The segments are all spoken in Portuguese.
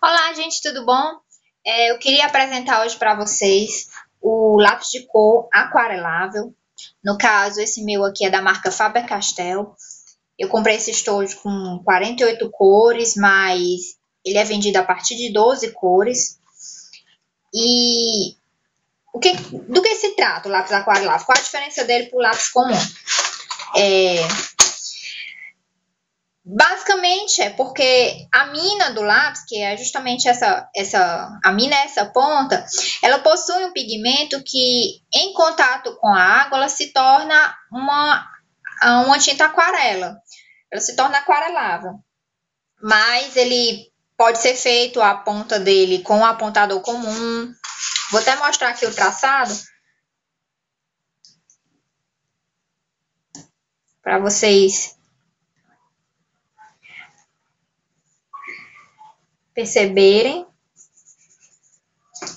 Olá, gente, tudo bom? Eu queria apresentar hoje para vocês o lápis de cor aquarelável. No caso, esse meu aqui é da marca Faber-Castell. Eu comprei esse estojo com 48 cores, mas ele é vendido a partir de 12 cores. E do que se trata o lápis aquarelável? Qual a diferença dele para o lápis comum? Basicamente é porque a mina do lápis, que é justamente a mina é essa ponta, ela possui um pigmento que, em contato com a água, ela se torna uma tinta aquarela. Ela se torna aquarelável. Mas ele pode ser feito a ponta dele com um apontador comum. Vou até mostrar aqui o traçado para vocês perceberem.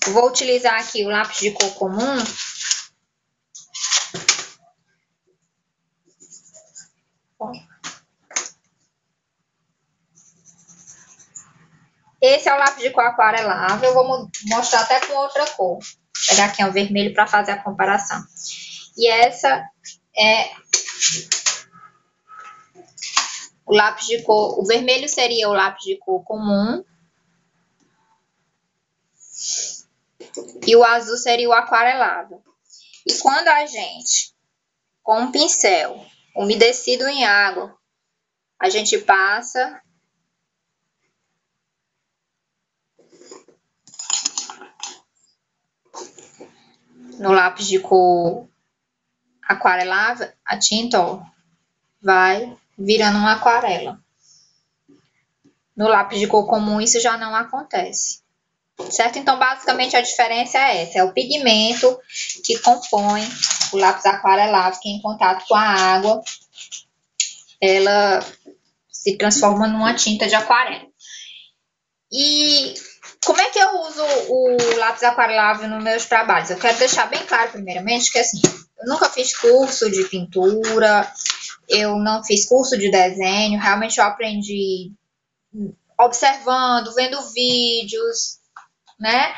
Vou utilizar aqui o lápis de cor comum. Esse é o lápis de cor aquarelável. Eu vou mostrar até com outra cor. Vou pegar aqui o vermelho para fazer a comparação. E essa é o lápis de cor. O vermelho seria o lápis de cor comum. E o azul seria o aquarelável. E quando a gente, com um pincel umedecido em água, a gente passa no lápis de cor aquarelável, a tinta, ó, vai virando uma aquarela. No lápis de cor comum isso já não acontece. Certo? Então, basicamente, a diferença é essa. É o pigmento que compõe o lápis aquarelável, que em contato com a água, ela se transforma numa tinta de aquarela. E como é que eu uso o lápis aquarelável nos meus trabalhos? Eu quero deixar bem claro, primeiramente, que assim, eu nunca fiz curso de pintura, eu não fiz curso de desenho, realmente eu aprendi observando, vendo vídeos, né?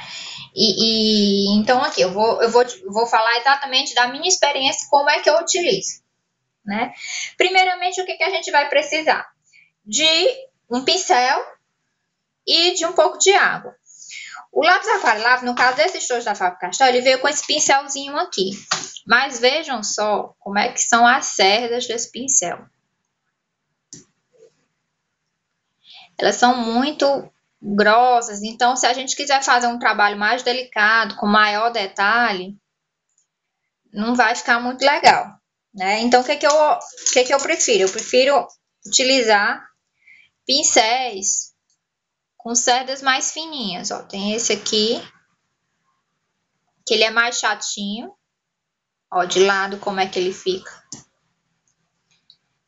Então aqui eu vou falar exatamente da minha experiência, como é que eu utilizo, né? Primeiramente, o que a gente vai precisar? De um pincel e de um pouco de água. O lápis aquarelável, no caso desse estojo da Faber-Castell, ele veio com esse pincelzinho aqui. Mas vejam só como é que são as cerdas desse pincel. Elas são muito grossas, então se a gente quiser fazer um trabalho mais delicado, com maior detalhe, não vai ficar muito legal, né? Então, o que eu prefiro? Eu prefiro utilizar pincéis com cerdas mais fininhas, ó. Tem esse aqui, que ele é mais chatinho, ó, de lado como é que ele fica.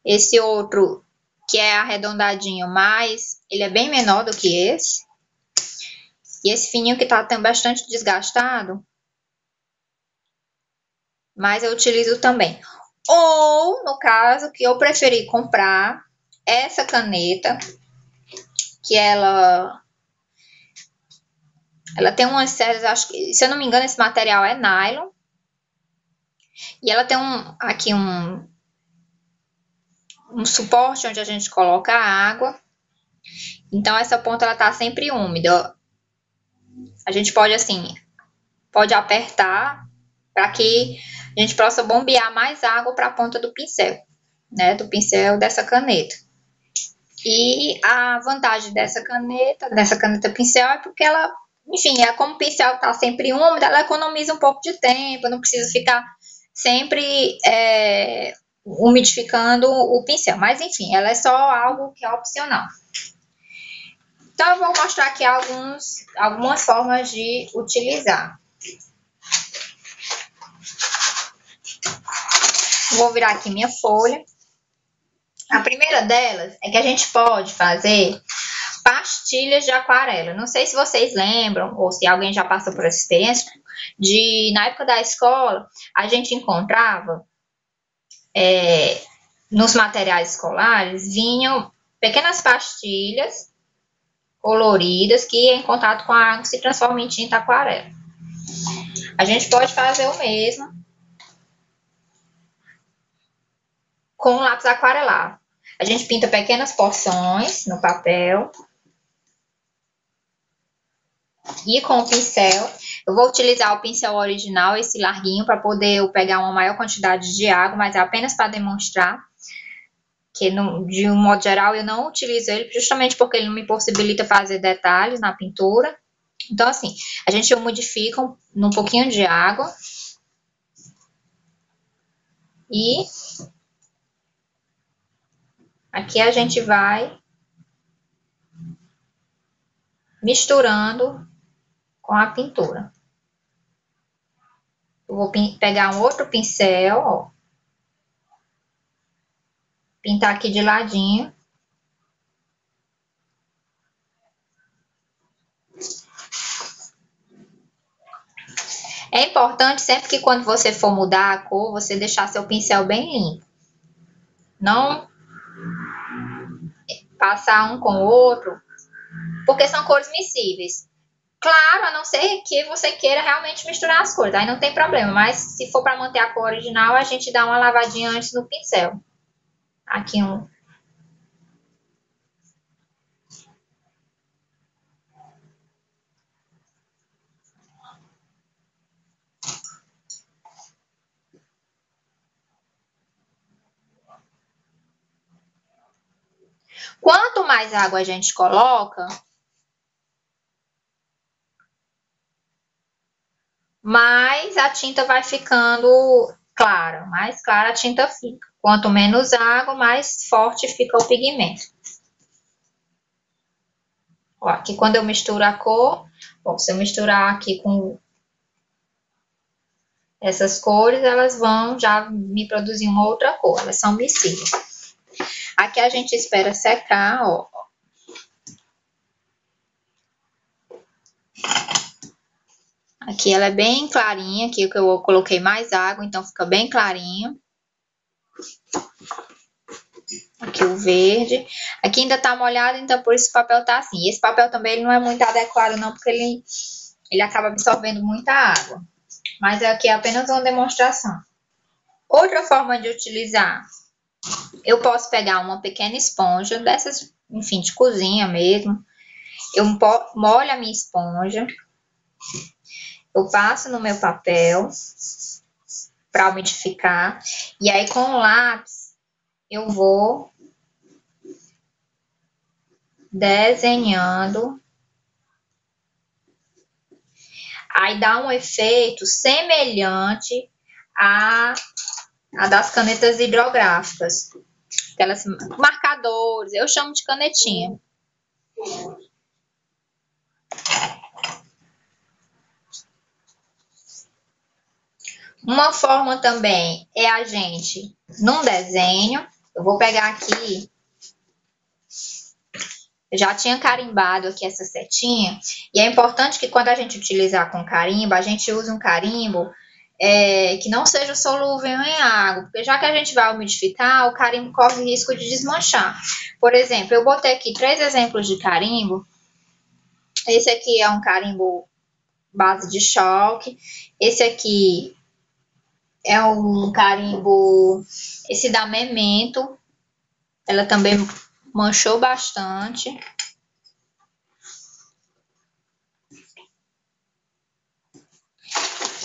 Esse outro, que é arredondadinho, mas ele é bem menor do que esse. E esse fininho que tá também bastante desgastado, mas eu utilizo também. Ou, no caso, que eu preferi comprar essa caneta, que ela tem umas cerdas, acho que, se eu não me engano, esse material é nylon. E ela tem aqui um suporte onde a gente coloca a água. Então, essa ponta ela tá sempre úmida. A gente pode, assim, pode apertar para que a gente possa bombear mais água para a ponta do pincel, né? Do pincel dessa caneta. E a vantagem dessa caneta pincel, é porque ela, enfim, como o pincel está sempre úmido, ela economiza um pouco de tempo, não precisa ficar sempre umidificando o pincel. Mas, enfim, ela é só algo que é opcional. Então, eu vou mostrar aqui algumas formas de utilizar. Vou virar aqui minha folha. A primeira delas é que a gente pode fazer pastilhas de aquarela. Não sei se vocês lembram, ou se alguém já passou por essa experiência, na época da escola, a gente encontrava, nos materiais escolares, vinham pequenas pastilhas coloridas que em contato com a água se transformam em tinta aquarela. A gente pode fazer o mesmo com o lápis aquarelável. A gente pinta pequenas porções no papel e com o pincel. Eu vou utilizar o pincel original, esse larguinho, para poder eu pegar uma maior quantidade de água, mas é apenas para demonstrar que, de um modo geral, eu não utilizo ele justamente porque ele não me possibilita fazer detalhes na pintura. Então, assim, a gente umidifica num pouquinho de água e aqui a gente vai misturando com a pintura. Eu vou pegar um outro pincel, ó, pintar aqui de ladinho. É importante sempre que quando você for mudar a cor, você deixar seu pincel bem limpo. Não passar um com o outro, porque são cores miscíveis. Claro, a não ser que você queira realmente misturar as cores, aí não tem problema. Mas se for para manter a cor original, a gente dá uma lavadinha antes no pincel. Aqui um. Quanto mais água a gente coloca, mais a tinta vai ficando clara. Mais clara a tinta fica. Quanto menos água, mais forte fica o pigmento. Ó, aqui quando eu misturo a cor, bom, se eu misturar aqui com essas cores, elas vão já me produzir uma outra cor. Elas são miscíveis. Aqui a gente espera secar, ó. Aqui ela é bem clarinha, aqui que eu coloquei mais água, então fica bem clarinho. Aqui o verde. Aqui ainda tá molhado, então por isso o papel tá assim. E esse papel também ele não é muito adequado não, porque ele acaba absorvendo muita água. Mas aqui é apenas uma demonstração. Outra forma de utilizar, eu posso pegar uma pequena esponja, dessas, enfim, de cozinha mesmo. Eu molho a minha esponja, eu passo no meu papel para umidificar, e aí com o lápis eu vou desenhando. Aí dá um efeito semelhante a das canetas hidrográficas. Aquelas marcadores, eu chamo de canetinha. Uma forma também é a gente, num desenho, eu vou pegar aqui, eu já tinha carimbado aqui essa setinha, e é importante que quando a gente utilizar com carimbo, a gente use um carimbo que não seja solúvel em água, porque já que a gente vai umidificar, o carimbo corre risco de desmanchar. Por exemplo, eu botei aqui 3 exemplos de carimbo. Esse aqui é um carimbo base de choque. Esse aqui é um carimbo, esse da Memento. Ela também manchou bastante.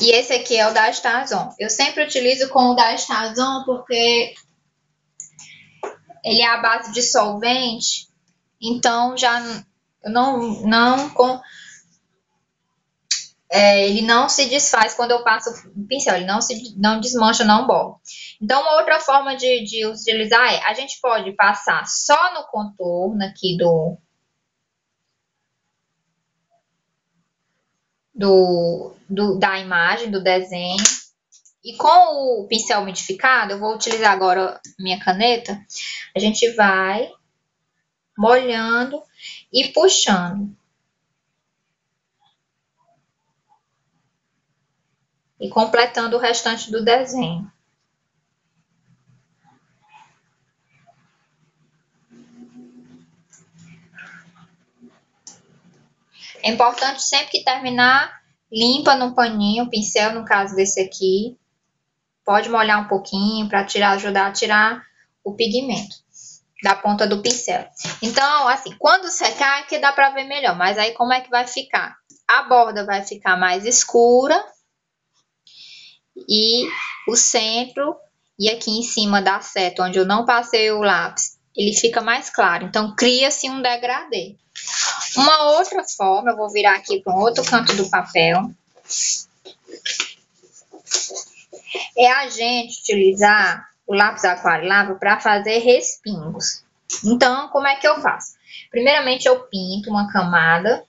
E esse aqui é o da Stazon. Eu sempre utilizo com o da Stazon porque ele é à base de solvente, então já ele não se desfaz quando eu passo o pincel, ele não desmancha, não borra. Então, uma outra forma de utilizar a gente pode passar só no contorno aqui da imagem, do desenho. E com o pincel umidificado, eu vou utilizar agora minha caneta, a gente vai molhando e puxando. E completando o restante do desenho. É importante sempre que terminar, limpa no paninho, pincel no caso desse aqui. Pode molhar um pouquinho para ajudar a tirar o pigmento da ponta do pincel. Então, assim, quando secar é que dá para ver melhor. Mas aí como é que vai ficar? A borda vai ficar mais escura e o centro e aqui em cima da seta, onde eu não passei o lápis, ele fica mais claro. Então, cria-se um degradê. Uma outra forma, eu vou virar aqui para um outro canto do papel, é a gente utilizar o lápis aquarelável para fazer respingos. Então, como é que eu faço? Primeiramente, eu pinto uma camada.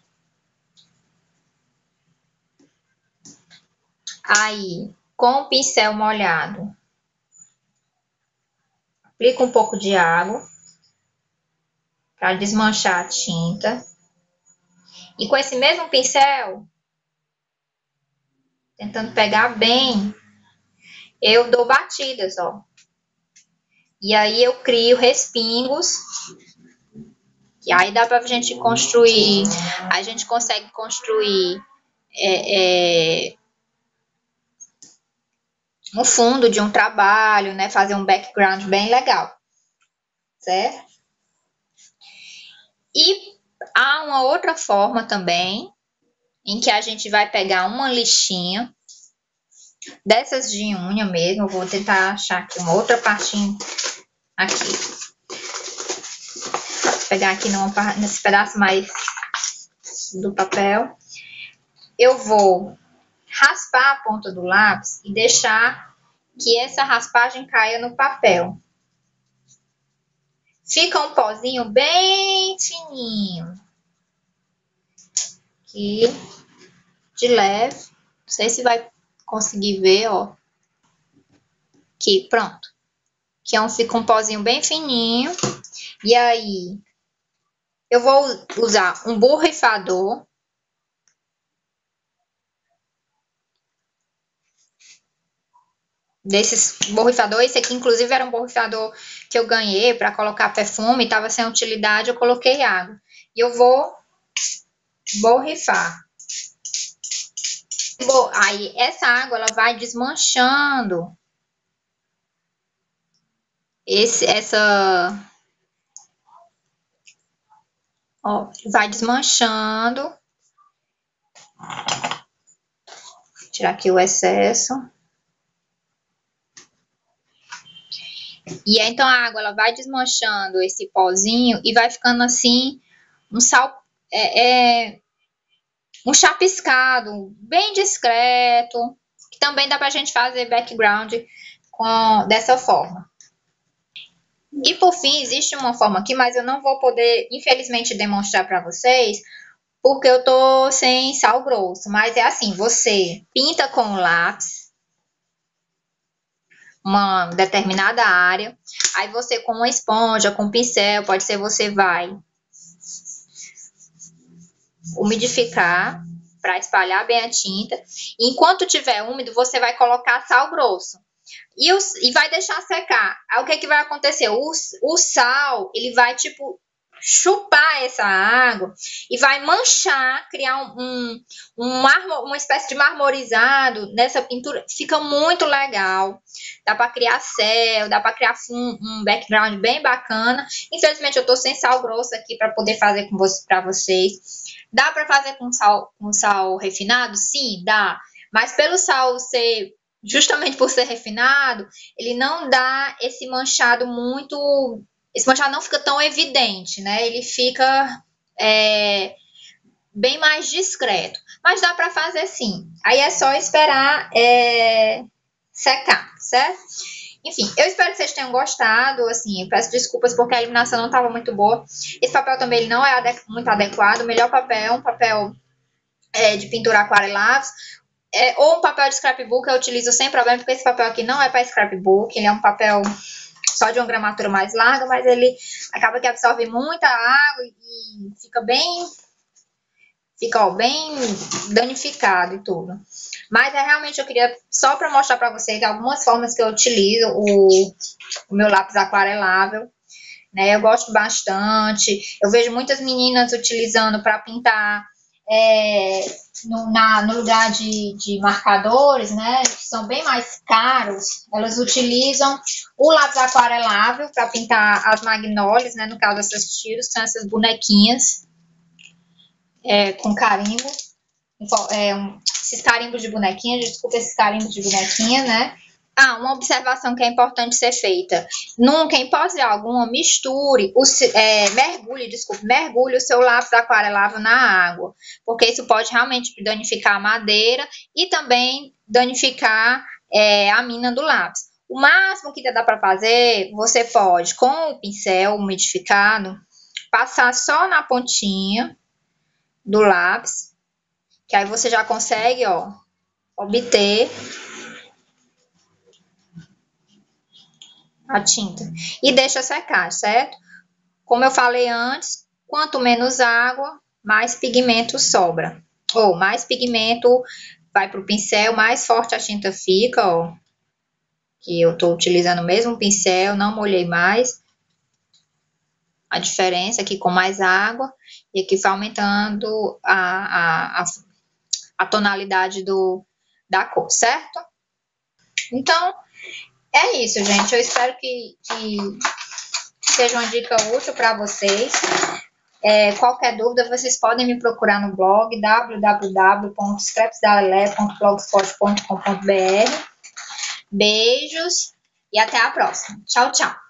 Aí, com o pincel molhado, aplico um pouco de água para desmanchar a tinta. E com esse mesmo pincel, tentando pegar bem, eu dou batidas, ó. E aí eu crio respingos. E aí dá pra gente construir, a gente consegue construir um fundo de um trabalho, né? Fazer um background bem legal, certo? E há uma outra forma também, em que a gente vai pegar uma lixinha, dessas de unha mesmo, eu vou tentar achar aqui uma outra partinha aqui. Vou pegar aqui nesse pedaço mais do papel. Eu vou raspar a ponta do lápis e deixar que essa raspagem caia no papel. Fica um pozinho bem fininho. Aqui, de leve. Não sei se vai conseguir ver, ó. Aqui, pronto. Aqui fica um pozinho bem fininho. E aí, eu vou usar um borrifador. Desses borrifadores, esse aqui inclusive era um borrifador que eu ganhei para colocar perfume, estava sem utilidade, eu coloquei água. E eu vou borrifar. Aí essa água ela vai desmanchando ó, vai desmanchando. Vou tirar aqui o excesso. E aí, então a água ela vai desmanchando esse pozinho e vai ficando assim um chapiscado bem discreto, que também dá pra gente fazer background dessa forma. E por fim, existe uma forma aqui, mas eu não vou poder, infelizmente, demonstrar para vocês, porque eu tô sem sal grosso. Mas é assim, você pinta com o lápis uma determinada área, aí você com uma esponja, com um pincel, pode ser você vai umidificar para espalhar bem a tinta. E enquanto tiver úmido, você vai colocar sal grosso. E vai deixar secar. Aí o que vai acontecer? O sal, ele vai tipo chupar essa água e vai manchar, criar uma espécie de marmorizado nessa pintura. Fica muito legal. Dá para criar céu, dá para criar um background bem bacana. Infelizmente eu tô sem sal grosso aqui para poder fazer para vocês. Dá para fazer com sal refinado? Sim, dá. Mas pelo sal ser justamente por ser refinado, ele não dá esse manchado muito... Esse manchado não fica tão evidente, né? Ele fica bem mais discreto. Mas dá para fazer sim. Aí é só esperar secar, certo? Enfim, eu espero que vocês tenham gostado. Assim, eu peço desculpas porque a iluminação não estava muito boa. Esse papel também ele não é muito adequado. O melhor papel é um papel de pintura aquarelável. Ou um papel de scrapbook eu utilizo sem problema, porque esse papel aqui não é para scrapbook, ele é um papel só de uma gramatura mais larga, mas ele acaba que absorve muita água e fica bem danificado e tudo. Mas realmente eu queria só para mostrar para vocês algumas formas que eu utilizo o meu lápis aquarelável, né? Eu gosto bastante, eu vejo muitas meninas utilizando para pintar no lugar de marcadores, né, que são bem mais caros, elas utilizam o lápis aquarelável para pintar as magnólias, né, no caso dessas tiras, são essas bonequinhas com carimbo, esses carimbos de bonequinha, desculpa, esses carimbos de bonequinha, né. Uma observação que é importante ser feita. Nunca, em hipótese alguma, mergulhe o seu lápis aquarelável na água, porque isso pode realmente danificar a madeira e também danificar a mina do lápis. O máximo que dá para fazer, você pode, com o pincel umidificado, passar só na pontinha do lápis, que aí você já consegue, obter a tinta e deixa secar, certo? Como eu falei antes, quanto menos água, mais pigmento sobra, ou mais pigmento vai para o pincel, mais forte a tinta fica, que eu estou utilizando o mesmo pincel, não molhei mais. A diferença aqui com mais água e aqui vai aumentando a tonalidade da cor, certo? Então, é isso, gente. Eu espero que seja uma dica útil para vocês. Qualquer dúvida, vocês podem me procurar no blog www.scrapsdalelé.blogspot.com.br. Beijos e até a próxima. Tchau, tchau.